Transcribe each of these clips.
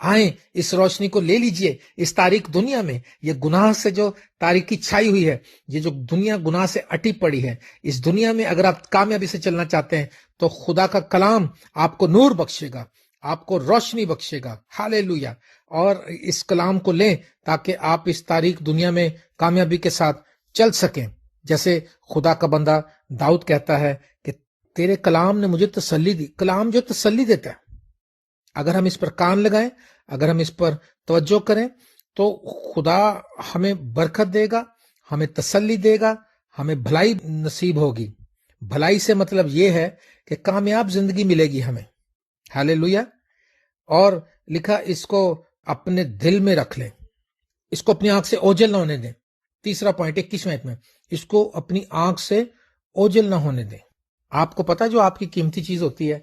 آئیں اس روشنی کو لے لیجئے. اس تاریک دنیا میں یہ گناہ سے جو تاریکی چھائی ہوئی ہے، یہ جو دنیا گناہ سے اٹی پڑی ہے، اس دنیا میں اگر آپ کامیابی سے چلنا چاہتے ہیں تو خدا کا کلام آپ کو نور بخشے گا، آپ کو روشنی بخشے گا. ہالےلویا. اور اس کلام کو لیں تاکہ آپ اس تاریک دنیا میں کامیابی کے ساتھ چل سکیں. جیسے خدا کا بندہ داؤد کہتا ہے کہ تیرے کلام نے مجھے تسلی دی. کلام جو تسلی دیتا ہے، اگر ہم اس پر کان لگائیں، اگر ہم اس پر توجہ کریں تو خدا ہمیں برکت دے گا، ہمیں تسلی دے گا، ہمیں بھلائی نصیب ہوگی. بھلائی سے مطلب یہ ہے کہ کامیاب زندگی ملے گی ہمیں. ہالےلویا. اور لکھا اس کو اپنے دل میں رکھ لیں، اس کو اپنی آنکھ سے اوجھل نہ ہونے دیں. تیسرا پوائنٹ 21 میں، اس کو اپنی آنکھ سے اوجھل نہ ہونے دیں. آپ کو پتا جو آپ کی قیمتی چیز ہوتی ہے،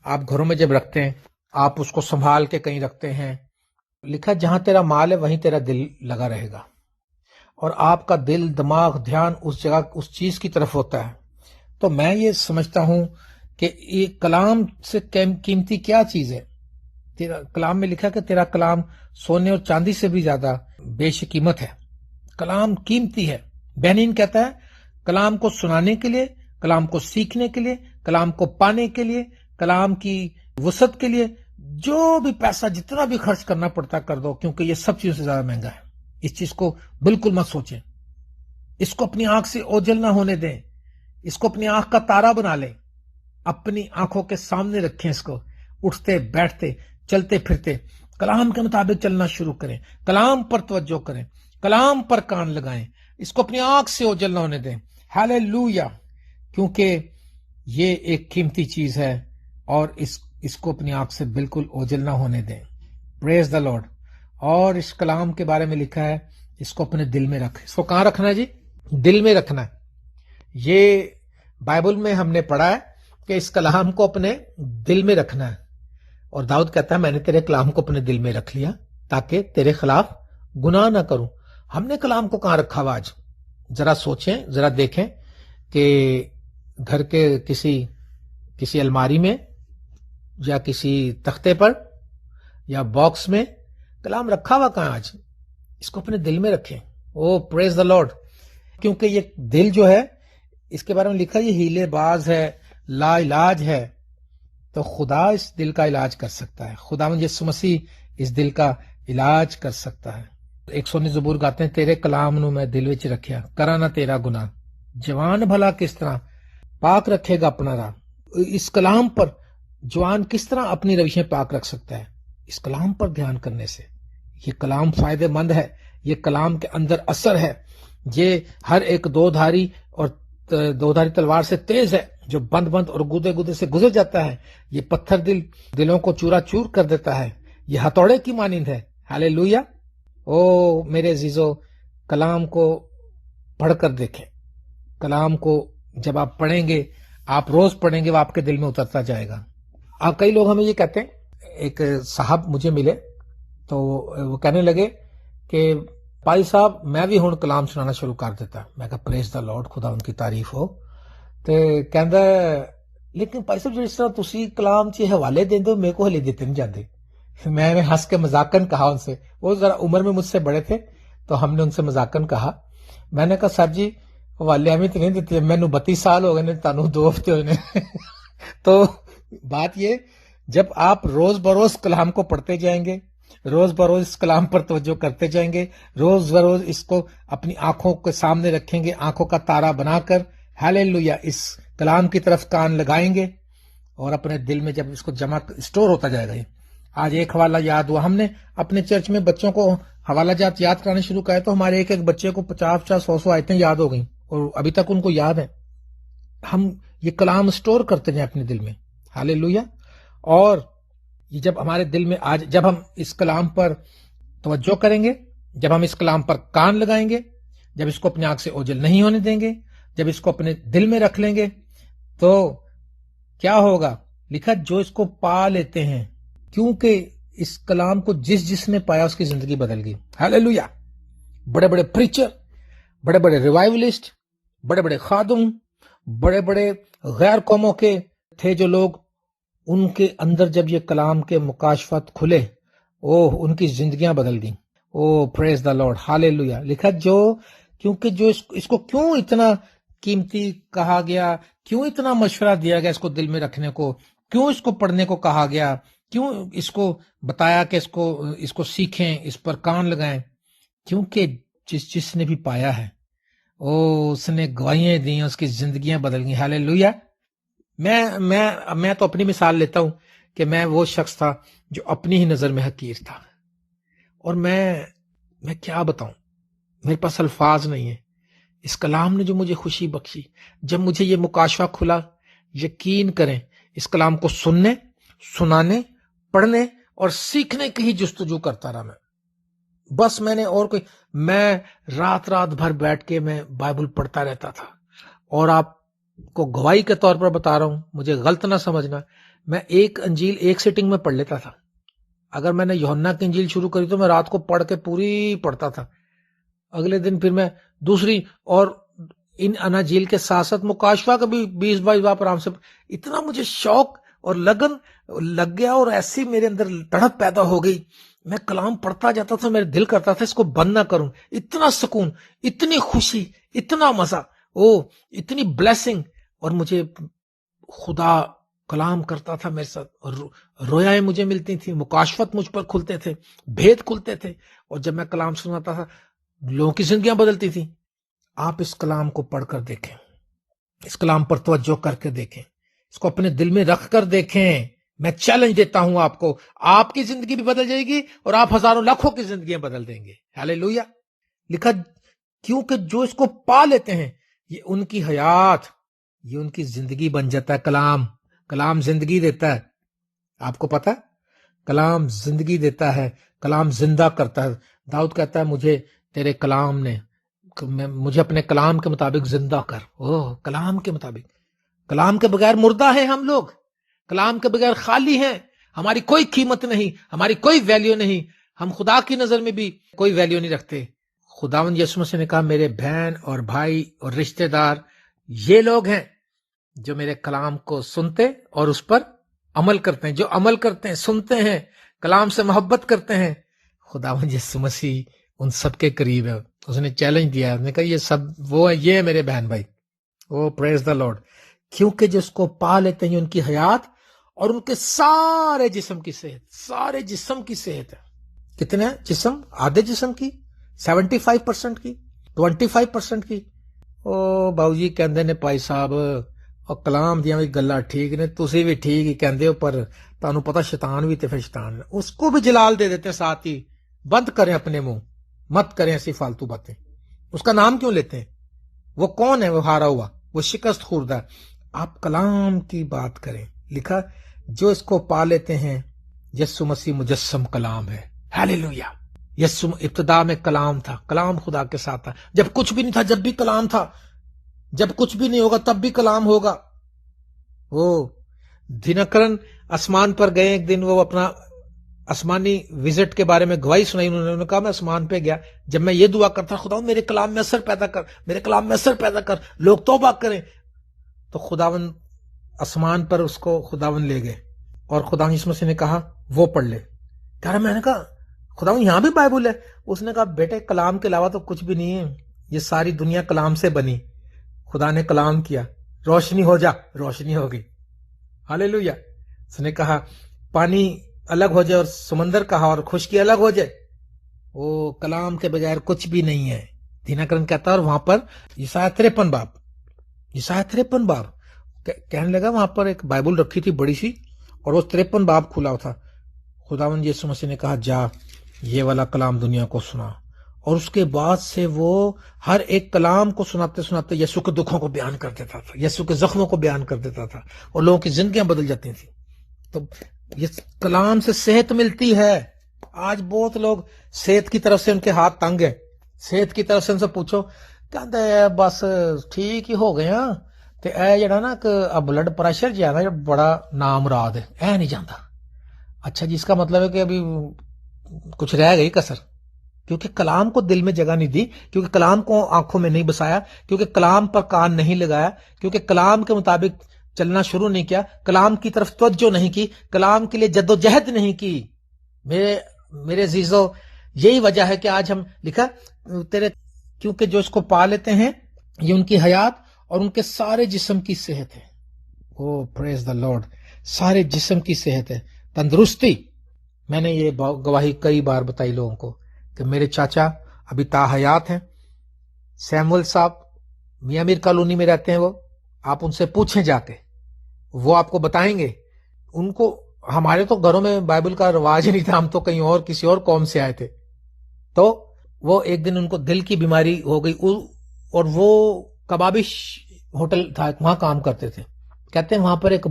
آپ گھروں میں جب رکھتے ہیں آپ اس کو سنبھال کے کہیں رکھتے ہیں. لکھا جہاں تیرا مال ہے وہیں تیرا دل لگا رہے گا، اور آپ کا دل، دماغ، دھیان اس جگہ اس چیز کی طرف ہوتا ہے. تو میں یہ سمجھتا ہوں کہ یہ کلام سے قیمتی کیا چیز ہے. تیرا کلام میں لکھا کہ تیرا کلام سونے اور چاندی سے بھی زیادہ بیش قیمت ہے. کلام قیمتی ہے. بہنین کہتا ہے کلام کو سنانے کے لیے، کلام کو سیکھنے کے لیے، کلام کو پانے کے لیے، کلام کی وسعت کے لیے جو بھی پیسہ جتنا بھی خرچ کرنا پڑتا کر دو، کیونکہ یہ سب چیزوں سے زیادہ مہنگا ہے. اس چیز کو بالکل مت سوچیں. اس کو اپنی آنکھ سے اوجھل نہ ہونے دیں. اس کو اپنی آنکھ کا تارا بنا لیں. اپنی آنکھوں کے سامنے رکھیں اس کو. اٹھتے بیٹھتے چلتے پھرتے کلام کے مطابق چلنا شروع کریں. کلام پر توجہ کریں، کلام پر کان لگائیں. اس کو اپنی آنکھ سے اوجھل نہ ہونے دیں. ہالےلویا. کیونکہ یہ ایک قیمتی چیز ہے اور اس کو اپنی آنکھ سے بالکل اوجھل نہ ہونے دیں. پریز دا لارڈ. اور اس کلام کے بارے میں لکھا ہے اس کو اپنے دل میں رکھ. اس کو کہاں رکھنا ہے جی؟ دل میں رکھنا ہے. یہ بائبل میں ہم نے پڑھا ہے کہ اس کلام کو اپنے دل میں رکھنا ہے. اور داؤد کہتا ہے میں نے تیرے کلام کو اپنے دل میں رکھ لیا تاکہ تیرے خلاف گناہ نہ کروں. ہم نے کلام کو کہاں رکھا ہوا آج؟ ذرا سوچیں، ذرا دیکھیں کہ گھر کے کسی الماری میں یا کسی تختے پر یا باکس میں کلام رکھا ہوا کہاں آج؟ اس کو اپنے دل میں رکھیں. او پریز دا لارڈ. کیونکہ یہ دل جو ہے اس کے بارے میں لکھا یہ ہیلے باز ہے، لا علاج ہے. تو خدا اس دل کا علاج کر سکتا ہے. خدا یسوع مسیح اس دل کا علاج کر سکتا ہے. 119 زبور گاتے ہیں تیرے کلام نو میں دل وچ رکھیا کراں نہ تیرا گناہ. جوان بھلا کس طرح پاک رکھے گا اپنا راہ. اس کلام پر جوان کس طرح اپنی روشیں پاک رکھ سکتا ہے؟ اس کلام پر دھیان کرنے سے. یہ کلام فائدہ مند ہے. یہ کلام کے اندر اثر ہے. یہ ہر ایک دو دھاری تلوار سے تیز ہے جو بند اور گودے سے گزر جاتا ہے. یہ پتھر دلوں کو چورا چور کر دیتا ہے. یہ ہتھوڑے کی مانند ہے. ہالےلویا. او میرے عزیزو، کلام کو پڑھ کر دیکھیں. کلام کو جب آپ پڑھیں گے، آپ روز پڑھیں گے، وہ آپ کے دل میں اترتا جائے گا. کئی لوگ ہمیں یہ کہتے ہیں، ایک صاحب مجھے ملے تو وہ کہنے لگے کہ پائی صاحب میں بھی ہن کلام سنانا شروع کر دیتا. میں کہا پریز دا لارڈ، خدا ان کی تعریف ہو. تے کہندا لیکن پائی صاحب جس طرح تسی کلام چ حوالے دیندے ہو میرے کو ہلے دیتے نہیں جاندے. میں نے ہنس کے مذاقن کہا ان سے، وہ ذرا عمر میں مجھ سے بڑے تھے تو ہم نے ان سے مذاقن کہا. میں نے کہا صاحب جی حوالے ہمیں تو نہیں دیتے، میں 32 سال ہو گئے نے، تانوں 2 ہفتے ہوئے نے. تو بات یہ، جب آپ روز بروز کلام کو پڑھتے جائیں گے، روز بروز اس کلام پر توجہ کرتے جائیں گے، روز بروز اس کو اپنی آنکھوں کے سامنے رکھیں گے، آنکھوں کا تارا بنا کر ہالےلویا اس کلام کی طرف کان لگائیں گے، اور اپنے دل میں جب اس کو جمع اسٹور ہوتا جائے گا. آج ایک حوالہ یاد ہوا، ہم نے اپنے چرچ میں بچوں کو حوالہ جات یاد کرانے شروع کرے تو ہمارے ایک بچے کو 50-100 آیتیں یاد ہو گئیں اور ابھی تک ان کو یاد ہیں. ہم یہ کلام اسٹور کرتے جائیں اپنے دل میں. ہالےلویا. اور یہ جب ہمارے دل میں آج، جب ہم اس کلام پر توجہ کریں گے، جب ہم اس کلام پر کان لگائیں گے، جب اس کو اپنی آنکھ سے اوجھل نہیں ہونے دیں گے، جب اس کو اپنے دل میں رکھ لیں گے تو کیا ہوگا؟ لکھا جو اس کو پا لیتے ہیں، کیونکہ اس کلام کو جس نے پایا اس کی زندگی بدل گئی. ہالےلویا. بڑے بڑے پریچر، بڑے بڑے ریوائولسٹ، بڑے بڑے خادم، بڑے بڑے غیر قوموں کے تھے جو لوگ، ان کے اندر جب یہ کلام کے مکاشفات کھلے ان کی زندگیاں بدل گئیں. پریز دا لارڈ، ہاللیلویہ. لکھا کیونکہ جو اس کو کیوں اتنا قیمتی کہا گیا، کیوں اتنا مشورہ دیا گیا اس کو دل میں رکھنے کو، کیوں اس کو پڑھنے کو کہا گیا، کیوں اس کو بتایا کہ اس کو سیکھیں، اس پر کان لگائیں. کیونکہ جس نے بھی پایا ہے اس نے گواہیاں دی، اس کی زندگیاں بدل گئی. ہاللیلویہ. میں تو اپنی مثال لیتا ہوں کہ میں وہ شخص تھا جو اپنی ہی نظر میں حقیر تھا، اور میں کیا بتاؤں، میرے پاس الفاظ نہیں ہے. اس کلام نے جو مجھے خوشی بخشی، جب مجھے یہ مکاشفہ کھلا، یقین کریں اس کلام کو سننے، سنانے، پڑھنے اور سیکھنے کی ہی جستجو کرتا رہا. بس میں رات بھر بیٹھ کے میں بائبل پڑھتا رہتا تھا. اور آپ کو گواہی کے طور پر بتا رہا ہوں، مجھے غلط نہ سمجھنا، میں ایک انجیل ایک سیٹنگ میں پڑھ لیتا تھا. اگر میں نے یوحنا کی انجیل شروع کری تو میں رات کو پڑھ کے پوری پڑھتا تھا. اگلے دن پھر میں دوسری، اور ان اناجیل کے ساتھ ساتھ مکاشفہ کا بھی 20-22 بار آرام سے. اتنا مجھے شوق اور لگن لگ گیا، اور ایسی میرے اندر تڑپ پیدا ہو گئی. میں کلام پڑھتا جاتا تھا، میرے دل کرتا تھا اس کو بند نہ کروں. اتنا سکون، اتنی خوشی، اتنا مزہ، اتنی بلیسنگ. اور مجھے خدا کلام کرتا تھا میرے ساتھ، اور رویائیں مجھے ملتی تھیں، مکاشفت مجھ پر کھلتے تھے، بھید کھلتے تھے. اور جب میں کلام سناتا تھا لوگوں کی زندگیاں بدلتی تھیں. آپ اس کلام کو پڑھ کر دیکھیں، اس کلام پر توجہ کر کے دیکھیں، اس کو اپنے دل میں رکھ کر دیکھیں. میں چیلنج دیتا ہوں آپ کو، آپ کی زندگی بھی بدل جائے گی اور آپ ہزاروں لاکھوں کی زندگیاں بدل دیں گے. ہاللیلویہ. لکھا کیونکہ جو اس کو پا لیتے ہیں یہ ان کی حیات، یہ ان کی زندگی بن جاتا ہے. کلام زندگی دیتا ہے. آپ کو پتا ہے کلام زندگی دیتا ہے، کلام زندہ کرتا ہے. داؤد کہتا ہے مجھے تیرے کلام نے، مجھے اپنے کلام کے مطابق زندہ کر. کلام کے مطابق. کلام کے بغیر مردہ ہیں ہم لوگ، کلام کے بغیر خالی ہیں. ہماری کوئی قیمت نہیں، ہماری کوئی ویلیو نہیں، ہم خدا کی نظر میں بھی کوئی ویلیو نہیں رکھتے. خداوند یسوع مسیح نے کہا میرے بہن اور بھائی اور رشتہ دار یہ لوگ ہیں جو میرے کلام کو سنتے اور اس پر عمل کرتے ہیں. جو عمل کرتے ہیں، سنتے ہیں، کلام سے محبت کرتے ہیں، خداوند یسوع مسیح ان سب کے قریب ہے. اس نے چیلنج دیا، اس نے کہا یہ سب وہ ہے، یہ ہے میرے بہن بھائی. پریز دا لارڈ. کیونکہ جس کو پا لیتے ہیں ان کی حیات اور ان کے سارے جسم کی صحت ہے. کتنے جسم؟ آدھے جسم کی، 75% کی، 25% کی. باؤ جی کہندے نے پائی صاحب اور کلام دیاں بھی گلاں ٹھیک نے، تسی بھی ٹھیک ہی کہندے ہو، پر تانوں پتہ شیطان بھی تے پھر شیطان ہے. اس کو بھی جلال دے دیتے ساتھ ہی. بند کریں اپنے منہ، مت کریں ایسی فالتو باتیں. اس کا نام کیوں لیتے ہیں؟ وہ کون ہے؟ وہ ہارا ہوا، وہ شکست خوردہ ہے. آپ کلام کی بات کریں. لکھا جو اس کو پا لیتے ہیں، یسوع مسیح مجسم کلام ہے. ہاللیلویہ. یسوع ابتدا میں کلام تھا، کلام خدا کے ساتھ تھا. جب کچھ بھی نہیں تھا جب بھی کلام تھا، جب کچھ بھی نہیں ہوگا تب بھی کلام ہوگا. دینکرن آسمان پر گئے ایک دن، وہ اپنا آسمانی وزٹ کے بارے میں گواہی سنائی. انہوں نے کہا میں آسمان پہ گیا، جب میں یہ دعا کرتا خدا میرے کلام میں اثر پیدا کر، میرے کلام میں اثر پیدا کر، لوگ توبہ کریں، تو خداوند آسمان پر اس کو خداوند لے گئے. اور خداوند یسوع مسیح نے کہا وہ پڑھ لے. کہہ رہا میں نے کہا خداوند یہاں بھی بائبل ہے. اس نے کہا بیٹے کلام کے علاوہ تو کچھ بھی نہیں ہے، یہ ساری دنیا کلام سے بنی. خدا نے کلام کیا، روشنی ہو جا، روشنی ہو گئی. ہاللیلویہ. اس نے کہا پانی الگ ہو جائے اور سمندر کہا اور خشکی الگ ہو جائے. کلام کے بغیر کچھ بھی نہیں ہے. دینکرن کہتا ہے. اور وہاں پر یسایہ 53 باب کہنے لگا، وہاں پر ایک بائبل رکھی تھی بڑی سی، اور وہ 53 باب کھلا تھا. خداوند یسوع مسیح نے کہا جا یہ والا کلام دنیا کو سنا. اور اس کے بعد سے وہ ہر ایک کلام کو سناتے سناتے یسوع کے دکھوں کو بیان کر دیتا تھا، یسوع کے زخموں کو بیان کر دیتا تھا، اور لوگوں کی زندگیاں بدل جاتی تھیں. تو یہ کلام سے صحت ملتی ہے. آج بہت لوگ صحت کی طرف سے ان کے ہاتھ تنگ ہیں. صحت کی طرف سے ان سے پوچھو کہتے بس ٹھیک ہی ہو گئے ہاں، تے اے جڑا نا کہ بلڈ پریشر جو ہے نا بڑا نامراد ہے، اے نہیں جانتا. اچھا جی، اس کا مطلب ہے کہ ابھی کچھ رہ گئی کسر، کیونکہ کلام کو دل میں جگہ نہیں دی، کیونکہ کلام کو آنکھوں میں نہیں بسایا، کیونکہ کلام پر کان نہیں لگایا، کیونکہ کلام کے مطابق چلنا شروع نہیں کیا، کلام کی طرف توجہ نہیں کی، کلام کے لیے جد و جہد نہیں کی. میرے میرے عزیزو یہی وجہ ہے کہ آج ہم لکھا تیرے کیونکہ جو اس کو پا لیتے ہیں یہ ان کی حیات اور ان کے سارے جسم کی صحت ہے. او پریز دا لارڈ. سارے جسم کی صحت ہے, تندرستی. میں نے یہ گواہی کئی بار بتائی لوگوں کو کہ میرے چاچا ابھی تاحیات ہیں, سیمول صاحب میاں میر کالونی میں رہتے ہیں. وہ آپ ان سے پوچھیں جا کے, وہ آپ کو بتائیں گے. ان کو ہمارے تو گھروں میں بائبل کا رواج نہیں تھا, ہم تو کہیں اور کسی اور قوم سے آئے تھے. تو وہ ایک دن ان کو دل کی بیماری ہو گئی اور وہ کبابش ہوٹل تھا وہاں کام کرتے تھے. کہتے ہیں وہاں پر ایک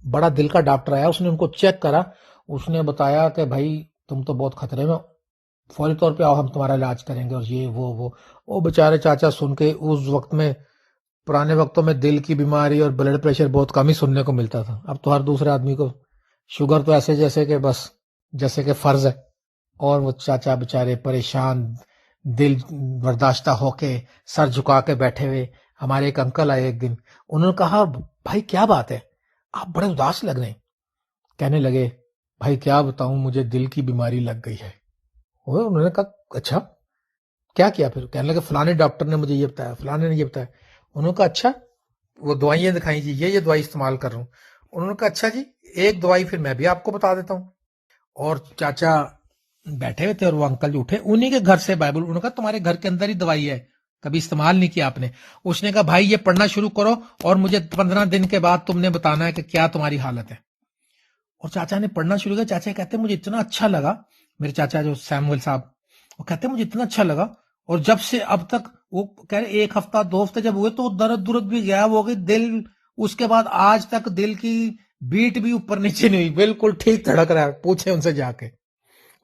بڑا دل کا ڈاکٹر آیا, اس نے ان کو چیک کرا, اس نے بتایا کہ بھائی تم تو بہت خطرے میں, فوری طور پہ آؤ ہم تمہارا علاج کریں گے. اور یہ وہ بیچارے چاچا سن کے, اس وقت میں پرانے وقتوں میں دل کی بیماری اور بلڈ پریشر بہت کم ہی سننے کو ملتا تھا. اب تو ہر دوسرے آدمی کو شوگر تو ایسے جیسے کہ بس جیسے کہ فرض ہے. اور وہ چاچا بیچارے پریشان, دل برداشتہ ہو کے سر جھکا کے بیٹھے ہوئے. ہمارے ایک انکل آئے ایک دن, انہوں نے کہا بھائی کیا بات ہے, آپ بڑے اداس لگ رہے ہیں. کہنے لگے بھائی کیا بتاؤں مجھے دل کی بیماری لگ گئی ہے. انہوں نے کہا اچھا کیا کیا پھر؟ کہنے لگے فلانے ڈاکٹر نے مجھے یہ بتایا, فلانے نے یہ بتایا. انہوں نے کہا اچھا, وہ دوائیاں دکھائیں جی, یہ دوائی استعمال کر رہا ہوں. انہوں نے کہا اچھا جی ایک دوائی پھر میں بھی آپ کو بتا دیتا ہوں. اور چاچا بیٹھے ہوئے تھے اور وہ انکل جو اٹھے, انہی کے گھر سے بائبل, انہوں نے کہا تمہارے گھر کے اندر ہی دوائی ہے, کبھی استعمال نہیں کیا آپ نے. اس نے کہا بھائی یہ پڑھنا شروع کرو اور مجھے 15 دن کے بعد تم نے بتانا ہے کہ کیا تمہاری حالت ہے. اور چاچا نے پڑھنا شروع کیا. چاچا کہتے مجھے اتنا اچھا لگا, میرے چاچا جو سیمول صاحب, وہ کہتے مجھے اتنا اچھا لگا, اور جب سے اب تک, وہ کہہ رہے 1 ہفتہ 2 ہفتے جب ہوئے تو درد بھی غائب ہو گئی, دل اس کے بعد آج تک دل کی بیٹ بھی اوپر نیچے نہیں ہوئی, بالکل ٹھیک دھڑک رہا ہے. پوچھیں ان سے جا کے.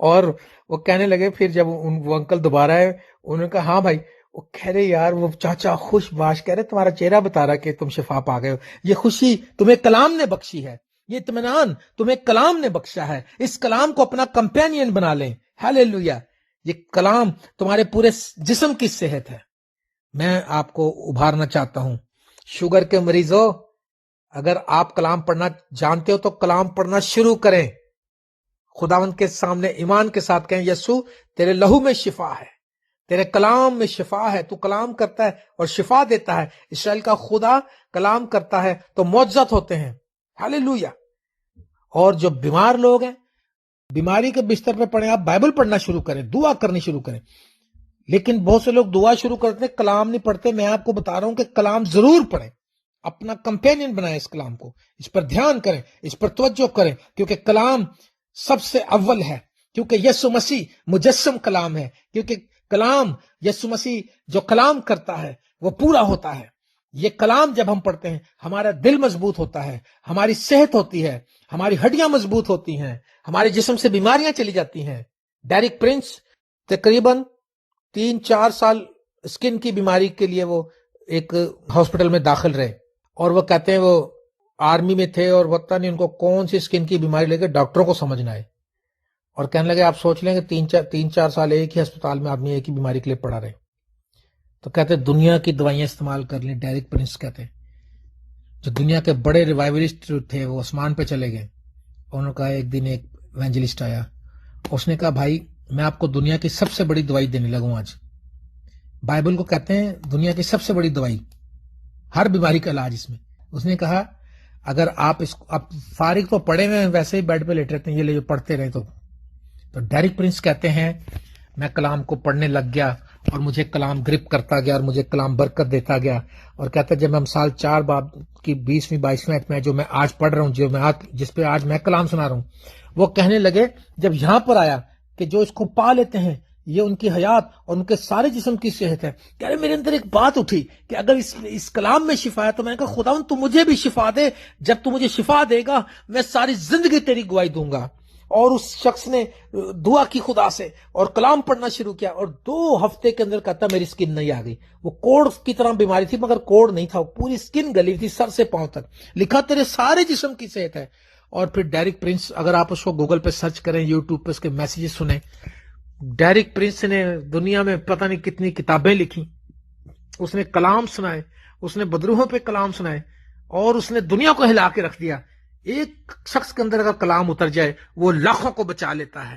اور وہ کہنے لگے پھر جب وہ انکل دوبارہ آئے, انہوں نے کہا ہاں بھائی. وہ کہہ رہے یار وہ چاچا خوش باش, کہہ رہے تمہارا چہرہ بتا رہا کہ تم شفا پا گئے ہو. یہ خوشی تمہیں کلام نے بخشی ہے, یہ اطمینان تمہیں کلام نے بخشا ہے. اس کلام کو اپنا کمپینین بنا لیں. ہاللیلویا. یہ کلام تمہارے پورے جسم کی صحت ہے. میں آپ کو ابھارنا چاہتا ہوں. شوگر کے مریضوں, اگر آپ کلام پڑھنا جانتے ہو تو کلام پڑھنا شروع کریں. خداوند کے سامنے ایمان کے ساتھ کہیں یسوع تیرے لہو میں شفا ہے, تیرے کلام میں شفا ہے. تو کلام کرتا ہے اور شفا دیتا ہے. اسرائیل کا خدا کلام کرتا ہے تو معجزات ہوتے ہیں. ہاللیلویا. اور جو بیمار لوگ ہیں, بیماری کے بستر پہ پڑے, آپ بائبل پڑھنا شروع کریں, دعا کرنی شروع کریں. لیکن بہت سے لوگ دعا شروع کرتے ہیں, کلام نہیں پڑھتے. میں آپ کو بتا رہا ہوں کہ کلام ضرور پڑھیں, اپنا کمپینین بنائیں اس کلام کو, اس پر دھیان کریں, اس پر توجہ کریں, کیونکہ کلام سب سے اول ہے. کیونکہ یسوع مسیح مجسم کلام ہے. کیونکہ کلام, یسوع مسیح جو کلام کرتا ہے وہ پورا ہوتا ہے. یہ کلام جب ہم پڑھتے ہیں ہمارا دل مضبوط ہوتا ہے, ہماری صحت ہوتی ہے, ہماری ہڈیاں مضبوط ہوتی ہیں, ہمارے جسم سے بیماریاں چلی جاتی ہیں. ڈیرک پرنس تقریباً 3-4 سال اسکن کی بیماری کے لیے وہ ایک ہاسپٹل میں داخل رہے, اور وہ کہتے ہیں وہ آرمی میں تھے اور پتہ نہیں ان کو کون سی اسکن کی بیماری لے کے ڈاکٹروں کو سمجھنا ہے. اور کہنے لگے آپ سوچ لیں کہ 3-4 سال ایک ہی ہسپتال میں آدمی ایک ہی بیماری کے لیے پڑا رہے. تو کہتے ہیں دنیا کی دوائیاں استعمال کر لیں. ڈیرک پرنس کہتے ہیں جو دنیا کے بڑے ریوائولسٹ تھے وہ آسمان پہ چلے گئے. انہوں نے کہا ایک دن ایک ایونجلسٹ آیا, اس نے کہا بھائی میں آپ کو دنیا کی سب سے بڑی دوائی دینے لگوں آج. بائبل کو کہتے ہیں دنیا کی سب سے بڑی دوائی, ہر بیماری کا علاج اس میں. اس نے کہا اگر آپ اس آپ فارغ تو پڑے ہوئے ویسے ہی بیڈ پہ لیٹ رہتے ہیں, یہ لے پڑھتے رہے تو ڈیرک پرنس کہتے ہیں میں کلام کو پڑھنے لگ گیا اور مجھے کلام گرپ کرتا گیا اور مجھے کلام برکت دیتا گیا. اور کہتا ہے جب میں امثال 4 باب کی 20ویں-22ویں آیت میں جو میں آج پڑھ رہا ہوں, جس پہ آج میں کلام سنا رہا ہوں, وہ کہنے لگے جب یہاں پر آیا کہ جو اس کو پا لیتے ہیں یہ ان کی حیات اور ان کے سارے جسم کی صحت ہے. کہہ رہے میرے اندر ایک بات اٹھی کہ اگر اس کلام میں شفا ہے تو میں نے کہا خداوند تو مجھے بھی شفا دے. جب تو مجھے شفا دے گا میں ساری زندگی تیری گواہی دوں گا. اور اس شخص نے دعا کی خدا سے اور کلام پڑھنا شروع کیا, اور 2 ہفتے کے اندر کہتا میری سکن نہیں آ گئی. وہ کوڑ کی طرح بیماری تھی مگر کوڑ نہیں تھا, پوری سکن گلی تھی سر سے پاؤں تک. لکھا تیرے سارے جسم کی صحت ہے. اور پھر ڈیرک پرنس, اگر آپ اس کو گوگل پہ سرچ کریں, یوٹیوب پہ اس کے میسیجز سنیں, ڈیرک پرنس نے دنیا میں پتہ نہیں کتنی کتابیں لکھی, اس نے کلام سنائے, اس نے بدروحوں پہ کلام سنائے, اور اس نے دنیا کو ہلا کے رکھ دیا. ایک شخص کے اندر اگر کلام اتر جائے وہ لاکھوں کو بچا لیتا ہے.